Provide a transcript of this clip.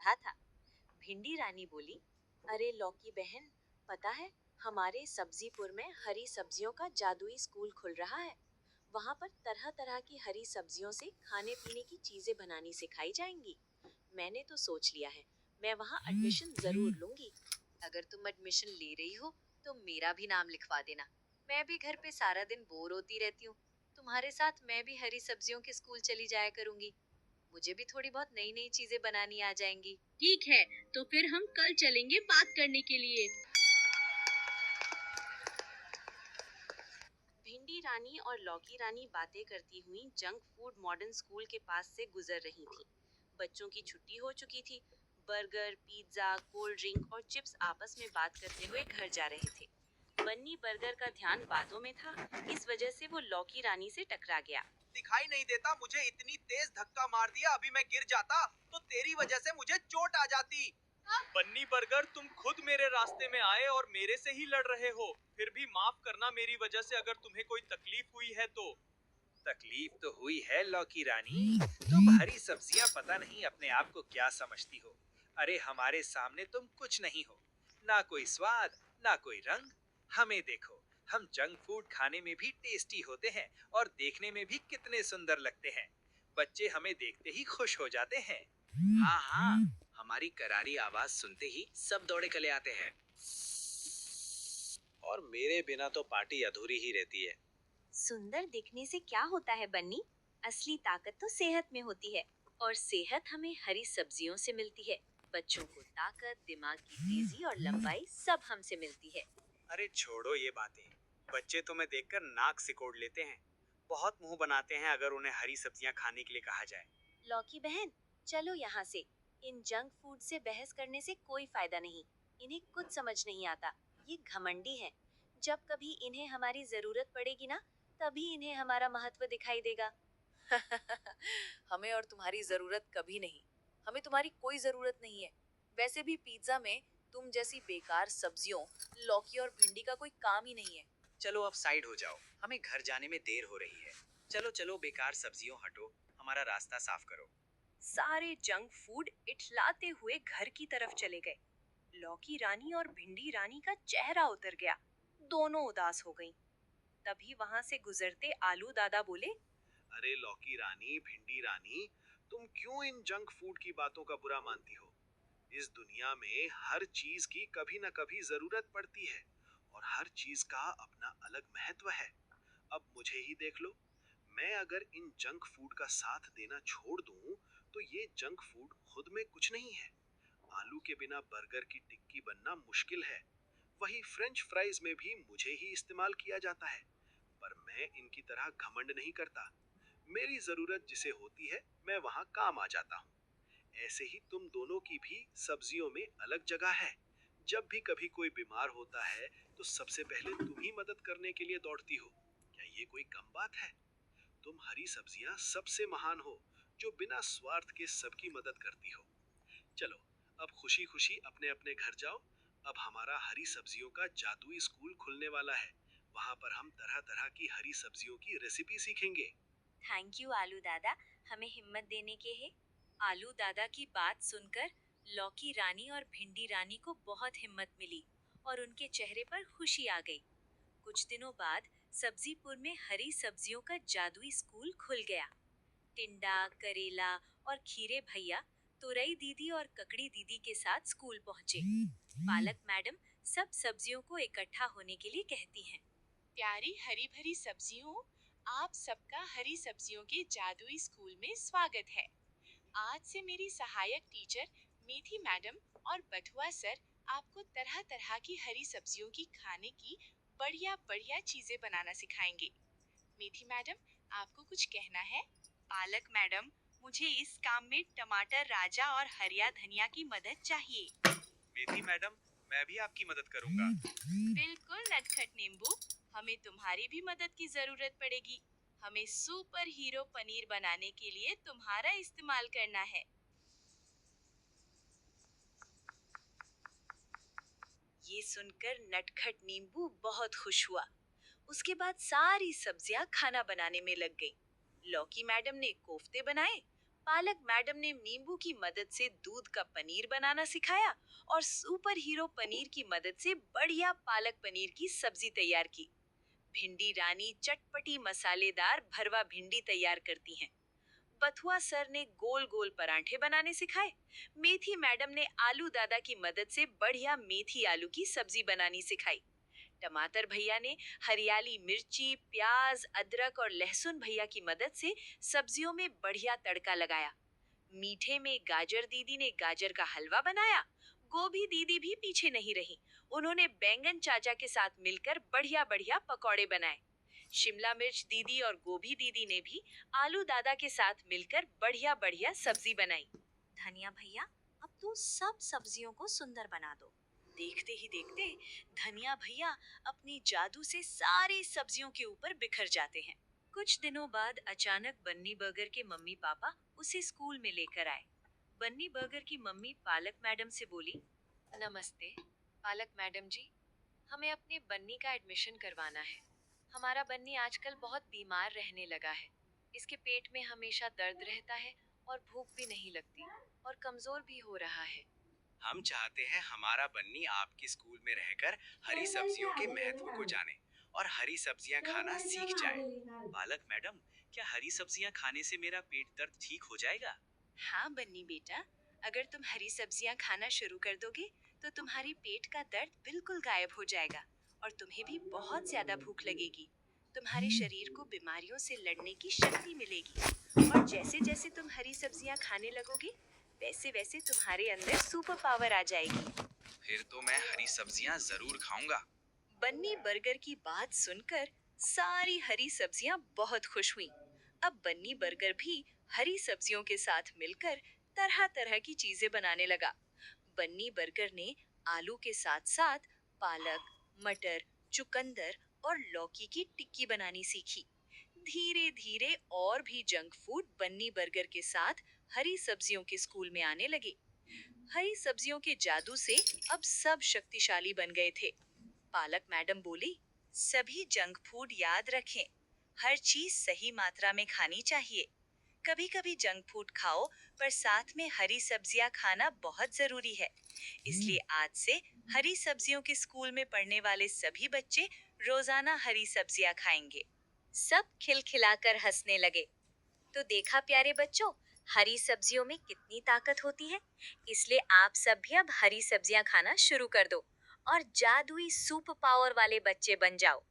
रहा था। भिंडी रानी बोली, अरे लौकी बहन, पता है हमारे सब्जीपुर में हरी सब्जियों का जादुई स्कूल खुल रहा है। वहाँ पर तरह तरह की हरी सब्जियों से खाने पीने की चीजें बनानी सिखाई जाएंगी। मैंने तो सोच लिया है, मैं वहाँ एडमिशन जरूर लूंगी। अगर तुम एडमिशन ले रही हो तो मेरा भी नाम लिखवा देना। मैं भी घर पे सारा दिन बोर होती रहती हूँ। तुम्हारे साथ मैं भी हरी सब्जियों के स्कूल चली जाया करूंगी। मुझे भी थोड़ी बहुत नई नई चीजें बनानी आ जाएंगी। ठीक है, तो फिर हम कल चलेंगे बात करने के लिए। भिंडी रानी और लौकी रानी बातें करती हुई जंक फूड मॉडर्न स्कूल के पास से गुजर रही थीं। बच्चों की छुट्टी हो चुकी थी। बर्गर, पिज्जा, कोल्ड ड्रिंक और चिप्स आपस में बात करते हुए घर जा रहे थे। बन्नी बर्गर का ध्यान बातों में था, इस वजह से वो लौकी रानी से टकरा गया। दिखाई नहीं देता, मुझे इतनी तेज धक्का मार दिया, अभी मैं गिर जाता तो तेरी वजह से मुझे चोट आ जाती। बन्नी बर्गर, तुम खुद मेरे रास्ते में आए और मेरे से ही लड़ रहे हो। फिर भी माफ करना मेरी वजह से अगर तुम्हें कोई तकलीफ हुई है तो। तकलीफ तो हुई है लौकी रानी। तुम हरी सब्जियां पता नहीं अपने आप को क्या समझती हो। अरे हमारे सामने तुम कुछ नहीं हो, ना कोई स्वाद, ना कोई रंग। हमें देखो, हम जंक फूड खाने में भी टेस्टी होते हैं और देखने में भी कितने सुंदर लगते हैं। बच्चे हमें देखते ही खुश हो जाते हैं। हाँ हाँ, हमारी करारी आवाज सुनते ही सब दौड़े चले आते हैं। और मेरे बिना तो पार्टी अधूरी ही रहती है। सुंदर दिखने से क्या होता है बन्नी? असली ताकत तो सेहत में होती है, और सेहत हमें हरी सब्जियों से मिलती है। बच्चों को ताकत, दिमाग की तेजी और लंबाई सब हमसे मिलती है। अरे छोड़ो ये बातें, बच्चे तुम्हें देखकर नाक सिकोड़ लेते हैं। बहुत मुंह बनाते हैं अगर उन्हें हरी सब्जियां खाने के लिए कहा जाए। लौकी बहन, चलो यहाँ से। इन जंक फूड से बहस करने से कोई फायदा नहीं। इन्हें कुछ समझ नहीं आता। ये घमंडी हैं। जब कभी इन्हें हमारी जरूरत पड़ेगी ना, तभी इन्हें हमारा महत्व दिखाई देगा। हमें और तुम्हारी जरूरत कभी नहीं। हमें तुम्हारी कोई जरूरत नहीं है। वैसे भी पिज्जा में तुम जैसी बेकार सब्जियों, लौकी और भिंडी का कोई काम ही नहीं है। चलो अब साइड हो जाओ, हमें घर जाने में देर हो रही है। चलो चलो, बेकार सब्जियों हटो, हमारा रास्ता साफ करो। सारे जंक फूड इठलाते हुए घर की तरफ चले गए। लौकी रानी और भिंडी रानी का चेहरा उतर गया। दोनों उदास हो गईं। तभी वहां से गुजरते आलू दादा बोले, अरे लौकी रानी, भिंडी रानी, तुम क्यों इन जंक फूड की बातों का बुरा मानती हो? इस दुनिया में हर चीज की कभी न कभी जरूरत पड़ती है और हर चीज का अपना अलग महत्व है। अब मुझे ही देख लो, मैं अगर इन जंक फूड का साथ देना छोड़ दूं तो ये जंक फूड खुद में कुछ नहीं है। आलू के बिना बर्गर की टिक्की बनना मुश्किल है। वही फ्रेंच फ्राइज में भी मुझे ही इस्तेमाल किया जाता है, पर मैं इनकी तरह घमंड नहीं करता। मेरी जरूरत जिसे होती है मैं वहां काम आ जाता हूँ। ऐसे ही तुम दोनों की भी सब्जियों में अलग जगह है। जब भी कभी कोई बीमार होता है तो सबसे पहले तुम ही मदद करने के लिए दौड़ती हो। क्या ये कोई कम बात है? तुम हरी सब्जियां सबसे महान हो, जो बिना स्वार्थ के सबकी मदद करती हो। चलो अब खुशी खुशी अपने अपने घर जाओ। अब हमारा हरी सब्जियों का जादुई स्कूल खुलने वाला है। वहाँ पर हम तरह तरह की हरी सब्जियों की रेसिपी सीखेंगे। थैंक यू आलू दादा, हमें हिम्मत देने के है। आलू दादा की बात सुनकर लौकी रानी और भिंडी रानी को बहुत हिम्मत मिली और उनके चेहरे पर खुशी आ गई। कुछ दिनों बाद सब्जीपुर में हरी सब्जियों का जादुई स्कूल खुल गया। टिंडा, करेला और खीरे भैया तुरई दीदी और ककड़ी दीदी के साथ स्कूल पहुंचे। पालक मैडम सब सब्जियों को इकट्ठा होने के लिए कहती हैं। प्यारी हरी भरी सब्जियों, आप सबका हरी सब्जियों के जादुई स्कूल में स्वागत है। आज से मेरी सहायक टीचर मेथी मैडम और बथुआ सर आपको तरह तरह की हरी सब्जियों की खाने की बढ़िया बढ़िया चीजें बनाना सिखाएंगे। मेथी मैडम, आपको कुछ कहना है? पालक मैडम, मुझे इस काम में टमाटर राजा और हरिया धनिया की मदद चाहिए। मेथी मैडम, मैं भी आपकी मदद करूंगा। बिल्कुल नटखट नींबू, हमें तुम्हारी भी मदद की जरूरत पड़ेगी। हमें सुपर हीरो पनीर बनाने के लिए तुम्हारा इस्तेमाल करना है। ये सुनकर नटखट नींबू बहुत खुश हुआ। उसके बाद सारी सब्जियां खाना बनाने में लग गईं। लौकी मैडम ने कोफ्ते बनाए, पालक मैडम ने नींबू की मदद से दूध का पनीर बनाना सिखाया और सुपर हीरो पनीर की मदद से बढ़िया पालक पनीर की सब्जी तैयार की। भिंडी रानी चटपटी मसालेदार भरवा भिंडी तैयार करती हैं। बथुआ सर ने गोल गोल परांठे बनाने सिखाए। मेथी मैडम ने आलू दादा की मदद से बढ़िया मेथी आलू की सब्जी बनानी सिखाई। टमाटर भैया ने हरियाली मिर्ची, प्याज, अदरक और लहसुन भैया की मदद से सब्जियों में बढ़िया तड़का लगाया। मीठे में गाजर दीदी ने गाजर का हलवा बनाया। गोभी दीदी भी पीछे नहीं रही। उन्होंने बैंगन चाचा के साथ मिलकर बढ़िया बढ़िया पकौड़े बनाए। शिमला मिर्च दीदी और गोभी दीदी ने भी आलू दादा के साथ मिलकर बढ़िया बढ़िया सब्जी बनाई। धनिया भैया, अब तो सब सब्जियों को सुंदर बना दो। देखते ही देखते धनिया भैया अपनी जादू से सारी सब्जियों के ऊपर बिखर जाते हैं। कुछ दिनों बाद अचानक बन्नी बर्गर के मम्मी पापा उसे स्कूल में लेकर आए। बन्नी बर्गर की मम्मी पालक मैडम से बोली, नमस्ते पालक मैडम जी, हमें अपने बन्नी का एडमिशन करवाना है। हमारा बन्नी आजकल बहुत बीमार रहने लगा है। इसके पेट में हमेशा दर्द रहता है और भूख भी नहीं लगती और कमजोर भी हो रहा है। हम चाहते हैं हमारा बन्नी आपके स्कूल में रहकर हरी सब्जियों के महत्व को जाने और हरी सब्जियां खाना सीख जाए। बालक मैडम, क्या हरी सब्जियां खाने से मेरा पेट दर्द ठीक हो जाएगा? हाँ बन्नी बेटा, अगर तुम हरी सब्जियां खाना शुरू कर दोगे तो तुम्हारी पेट का दर्द बिल्कुल गायब हो जाएगा और तुम्हें भी बहुत ज्यादा भूख लगेगी। तुम्हारे शरीर को बीमारियों से लड़ने की शक्ति मिलेगी और जैसे जैसे तुम हरी सब्जियां खाने लगोगे वैसे वैसे तुम्हारे अंदर सुपर पावर आ जाएगी। फिर तो मैं हरी सब्जियां जरूर खाऊंगा। बन्नी बर्गर की बात सुनकर सारी हरी सब्जियां बहुत खुश हुईं। अब बन्नी बर्गर भी हरी सब्जियों के साथ मिलकर तरह तरह की चीजें बनाने लगा। बन्नी बर्गर ने आलू के साथ साथ पालक, मटर, चुकंदर और लौकी की टिक्की बनानी सीखी। धीरे धीरे और भी जंक फूड बन्नी बर्गर के साथ हरी सब्जियों के स्कूल में आने लगे। हरी सब्जियों के जादू से अब सब शक्तिशाली बन गए थे। पालक मैडम बोली, सभी जंक फूड याद रखें, हर चीज सही मात्रा में खानी चाहिए। कभी कभी जंक फूड खाओ, पर साथ में हरी सब्जियां खाना बहुत जरूरी है। इसलिए आज से हरी सब्जियों के स्कूल में पढ़ने वाले सभी बच्चे रोजाना हरी सब्जियां खाएंगे। सब खिलखिलाकर हंसने लगे। तो देखा प्यारे बच्चों, हरी सब्जियों में कितनी ताकत होती है। इसलिए आप सब भी अब हरी सब्जियां खाना शुरू कर दो और जादुई सुपर पावर वाले बच्चे बन जाओ।